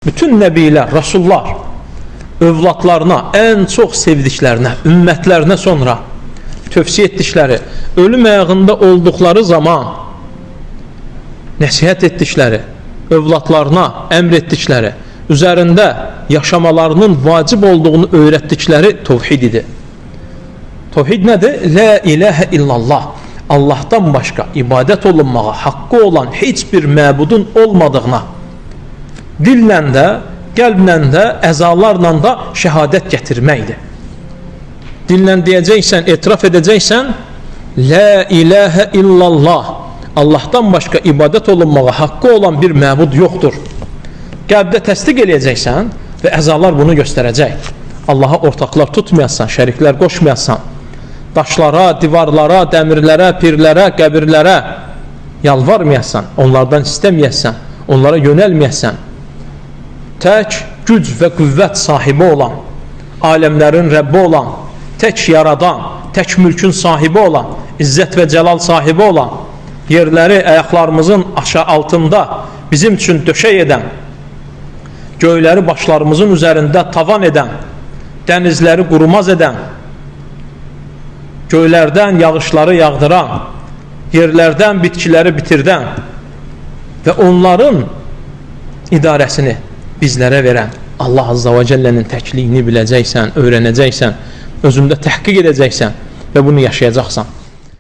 Bütün nəbilər, rasullar övladlarına, ən çox sevdiklərinə, ümmətlərinə sonra tövsiyə etdikləri, ölüm ayağında olduqları zaman nəsihət etdikləri, övladlarına əmr etdikləri, üzərində yaşamalarının vacib olduğunu öyrətdikləri tövhid idi. Tövhid nədir? La ilahə illallah. Allahdan başqa ibadət olunmağa haqqı olan heç bir məbudun olmadığına dillə də, qəlblə də, əzalarla da şəhadət gətirməkdir. Dillə deyəcəksən, etiraf edəcəksən, la ilahə illallah. Allahdan başqa ibadət olunmağa haqqı olan bir məbud yoxdur. Qəlbdə təsdiq eləyəcəksən və əzalar bunu göstərəcək. Allaha ortaqlar tutmayasan, şəriklər qoşmayasan, daşlara, divarlara, dəmirlərə, pirlərə, qəbirlərə yalvarmayasan, onlardan istəməyəsən, onlara yönəlməyəsən, tək güc və qüvvət sahibi olan, aləmlərin Rəbbi olan, tək yaradan, tək mülkün sahibi olan, izzət və cəlal sahibi olan, yerləri ayaqlarımızın aşağı altında bizim üçün döşək edən, göyləri başlarımızın üzərində tavan edən, dənizləri qurumaz edən, göylərdən yağışları yağdıran, yerlərdən bitkiləri bitirdən və onların idarəsini bizlərə verən Allah Azza və Cəllənin təkliyini biləcəksən, öyrənəcəksən, özündə təhqiq edəcəksən və bunu yaşayacaqsan.